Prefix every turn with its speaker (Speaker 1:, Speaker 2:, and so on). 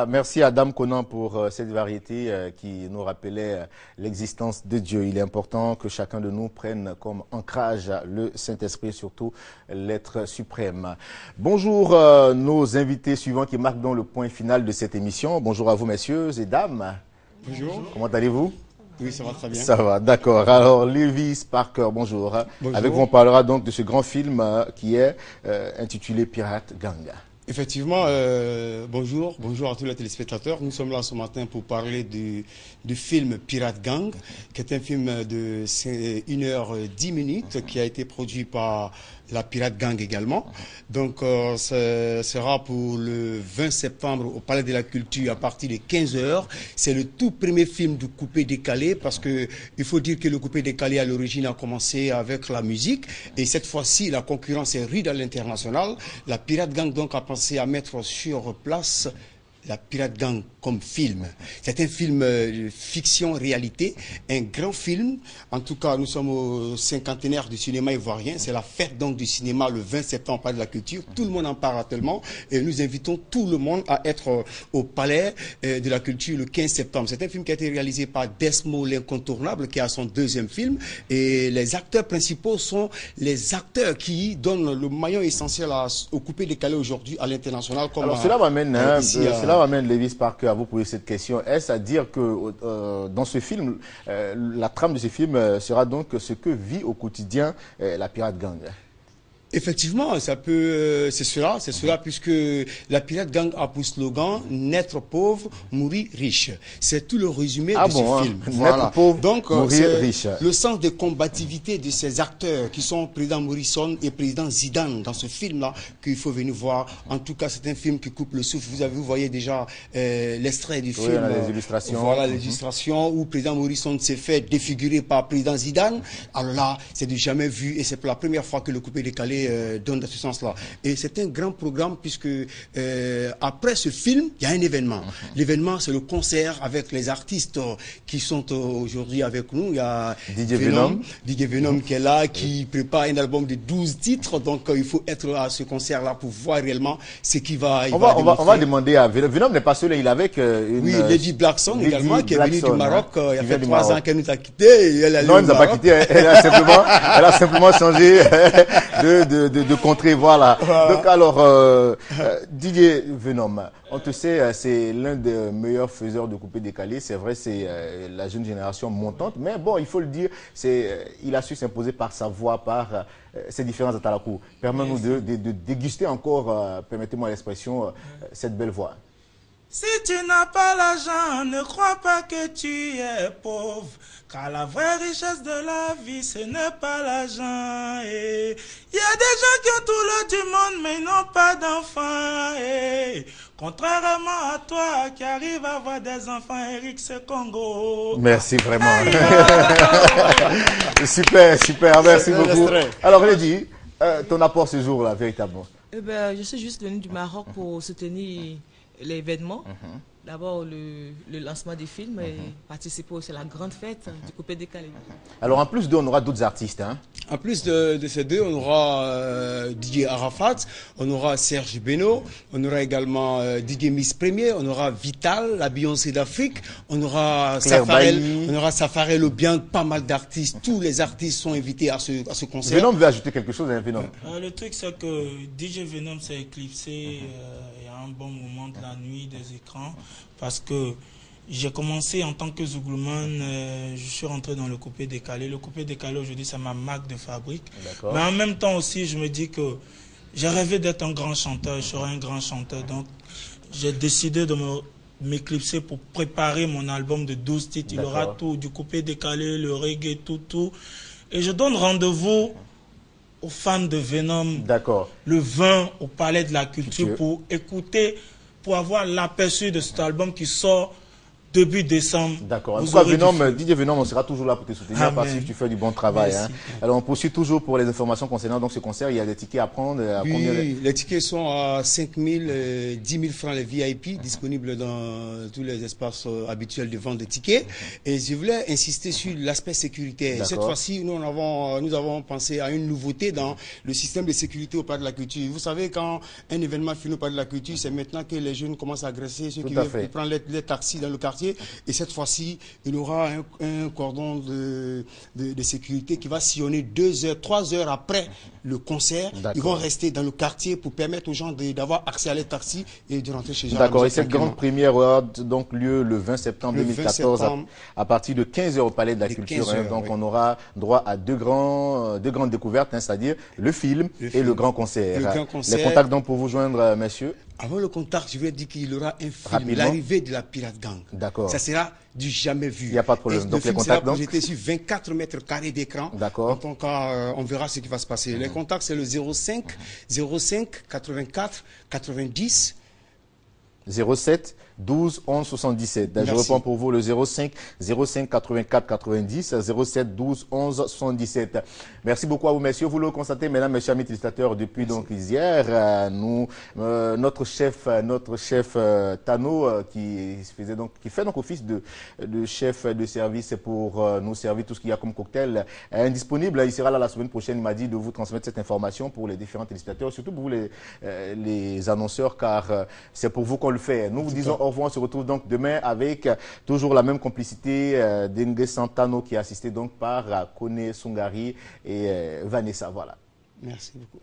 Speaker 1: Merci à Dame Conan pour cette variété qui nous rappelait l'existence de Dieu. Il est important que chacun de nous prenne comme ancrage le Saint-Esprit, surtout l'être suprême. Bonjour nos invités suivants qui marquent donc le point final de cette émission. Bonjour à vous messieurs et dames.
Speaker 2: Bonjour.
Speaker 1: Comment allez-vous?
Speaker 2: Oui, ça va très bien.
Speaker 1: Ça va, d'accord. Alors, Lewis Parker, bonjour.
Speaker 2: Bonjour.
Speaker 1: Avec vous, on parlera donc de ce grand film qui est intitulé Pirate Gang.
Speaker 2: Effectivement, bonjour à tous les téléspectateurs. Nous sommes là ce matin pour parler du film Pirate Gang, qui est un film de 1h10 qui a été produit par la Pirate Gang également. Donc, ce sera pour le 20 septembre au Palais de la Culture à partir de 15h. C'est le tout premier film du coupé décalé parce que il faut dire que le coupé décalé à l'origine a commencé avec la musique et cette fois-ci la concurrence est rude à l'international. La Pirate Gang donc a pensé à mettre sur place la Pirate Gang comme film. C'est un film fiction-réalité, un grand film. En tout cas, nous sommes au cinquantenaire du cinéma ivoirien. C'est la fête donc du cinéma le 20 septembre au Palais de la Culture. Tout le monde en parle actuellement et nous invitons tout le monde à être au Palais de la Culture le 15 septembre. C'est un film qui a été réalisé par Desmo l'Incontournable, qui a son deuxième film. Et les acteurs principaux sont les acteurs qui donnent le maillon essentiel au coupé décalé aujourd'hui à l'international.
Speaker 1: Alors cela m'amène Lewis Parker à vous poser cette question. Est-ce à dire que dans ce film, la trame de ce film sera donc ce que vit au quotidien la Pirate Gang?
Speaker 2: Effectivement, ça peut, c'est cela, puisque la Pirate Gang a pour slogan naître pauvre, mourir riche. C'est tout le résumé de ce film.
Speaker 1: Voilà. Naître pauvre, donc, mourir riche.
Speaker 2: Le sens de combativité de ces acteurs qui sont président Morrison et président Zidane dans ce film-là qu'il faut venir voir. En tout cas, c'est un film qui coupe le souffle. Vous voyez déjà l'extrait du film.
Speaker 1: Les illustrations.
Speaker 2: Voilà les illustrations où président Morrison s'est fait défigurer par président Zidane. Alors là, c'est du jamais vu et c'est pour la première fois que le coupé décalé donne dans ce sens-là. Et c'est un grand programme puisque après ce film, il y a un événement. L'événement, c'est le concert avec les artistes qui sont aujourd'hui avec nous. Il y a
Speaker 1: DJ Venom
Speaker 2: qui est là, qui prépare un album de 12 titres. Donc, il faut être à ce concert-là pour voir réellement ce qui va...
Speaker 1: On va demander à Venom. Venom n'est pas seul, il est avec une...
Speaker 2: Oui, Lady Blackson également, qui est venue du Maroc. Il y a fait 3 ans qu'elle nous a quittés.
Speaker 1: Non, elle ne nous a pas quittés. Elle a simplement changé de contrée, voilà. Donc alors, Didier Venom, on te sait, c'est l'un des meilleurs faiseurs de coupé décalé. C'est vrai, c'est la jeune génération montante, mais bon, il faut le dire, il a su s'imposer par sa voix, par ses différents atalakou. Permets-nous de déguster encore, permettez-moi l'expression, cette belle voix.
Speaker 3: Si tu n'as pas l'argent, ne crois pas que tu es pauvre, car la vraie richesse de la vie, ce n'est pas l'argent. Il y a des gens qui ont tout l'or du monde, mais ils n'ont pas d'enfants. Contrairement à toi, qui arrive à avoir des enfants, Eric Sekongo.
Speaker 1: Merci vraiment. Super, merci beaucoup. Alors, Lady, ton apport ce jour-là, véritablement?
Speaker 4: Je suis juste venue du Maroc pour soutenir l'événement. D'abord le lancement du film et participer aussi à la grande fête du coupé décalé.
Speaker 1: Alors en plus d'eux, on aura d'autres artistes. Hein?
Speaker 2: En plus de ces deux, on aura Didier Arafat, on aura Serge Beno, on aura également Didier Miss Premier, on aura Vital, la Beyoncé d'Afrique, on aura Safarel Obiang, pas mal d'artistes. Tous les artistes sont invités à ce concert.
Speaker 1: Venom veut ajouter quelque chose, hein, Venom?
Speaker 3: Le truc, c'est que DJ Venom s'est éclipsé il y a un bon moment de la nuit des écrans. Parce que j'ai commencé en tant que Zouglouman, je suis rentré dans le coupé décalé. Le coupé décalé aujourd'hui, c'est ma marque de fabrique. Mais en même temps aussi, je me dis que j'ai rêvé d'être un grand chanteur, je serai un grand chanteur. Donc, j'ai décidé de m'éclipser pour préparer mon album de 12 titres. Il aura tout, du coupé décalé, le reggae, tout. Et je donne rendez-vous aux fans de Venom le 20 au Palais de la Culture pour écouter, pour avoir l'aperçu de cet album qui sort début décembre.
Speaker 1: D'accord. En
Speaker 3: vous
Speaker 1: tout cas,
Speaker 3: aurez du
Speaker 1: Venom,
Speaker 3: film.
Speaker 1: Didier Venom, on sera toujours là pour te soutenir
Speaker 3: Amen.
Speaker 1: parce que tu fais du bon travail.
Speaker 3: Merci.
Speaker 1: Alors, on poursuit toujours pour les informations concernant donc ce concert. Il y a des tickets à prendre. À combien de-
Speaker 2: Oui, les tickets sont à 5 000, 10 000 francs les VIP, disponibles dans tous les espaces habituels de vente de tickets. Et je voulais insister sur l'aspect sécuritaire.
Speaker 1: D'accord.
Speaker 2: Cette fois-ci, nous avons pensé à une nouveauté dans le système de sécurité au Palais de la Culture. Vous savez, quand un événement finit au Palais de la Culture, c'est maintenant que les jeunes commencent à agresser ceux
Speaker 1: Tout
Speaker 2: qui
Speaker 1: à
Speaker 2: veulent
Speaker 1: fait.
Speaker 2: prendre les taxis dans le quartier. Et cette fois-ci, il y aura un cordon de sécurité qui va sillonner 2 heures, 3 heures après le concert.
Speaker 1: D'accord.
Speaker 2: Ils vont rester dans le quartier pour permettre aux gens d'avoir accès à les taxis et de rentrer chez eux.
Speaker 1: D'accord. Et
Speaker 2: à la maison
Speaker 1: cette grande première aura donc lieu le 20 septembre
Speaker 2: Le 20
Speaker 1: 2014
Speaker 2: septembre.
Speaker 1: à partir de 15 h au Palais de la
Speaker 2: De
Speaker 1: Culture.
Speaker 2: 15 heures,
Speaker 1: donc,
Speaker 2: oui.
Speaker 1: on aura droit à deux grandes découvertes, c'est-à-dire le film et
Speaker 2: film.
Speaker 1: le grand concert.
Speaker 2: Le grand concert.
Speaker 1: Les contacts donc pour vous joindre, messieurs.
Speaker 2: Avant le contact, je vais dire qu'il y aura un film,
Speaker 1: Rapidement.
Speaker 2: l'arrivée de la Pirate Gang.
Speaker 1: D'accord.
Speaker 2: Ça sera du jamais vu.
Speaker 1: Il n'y a pas de problème.
Speaker 2: Et
Speaker 1: Donc,
Speaker 2: le
Speaker 1: les
Speaker 2: film sera
Speaker 1: contacts, donc
Speaker 2: projeté sur 24 mètres carrés d'écran.
Speaker 1: D'accord.
Speaker 2: En tout cas, on verra ce qui va se passer. Les contacts, c'est le 05 84 90
Speaker 1: 07 12 11 77. Je
Speaker 2: Merci.
Speaker 1: reprends pour vous le 05 84 90 07 12 11 77. Merci beaucoup à vous, messieurs. Vous le constatez, mesdames, messieurs, amis téléspectateurs, depuis donc hier, notre chef Tano, qui fait donc office de chef de service pour nous servir tout ce qu'il y a comme cocktail, est indisponible. Il sera là la semaine prochaine. Il m'a dit de vous transmettre cette information pour les différents téléspectateurs, surtout pour vous les annonceurs, car c'est pour vous qu'on le fait. Nous vous disons au revoir. On se retrouve donc demain avec toujours la même complicité d'Enge Santano qui est assisté donc par Kone Sungari et Vanessa. Voilà.
Speaker 2: Merci beaucoup.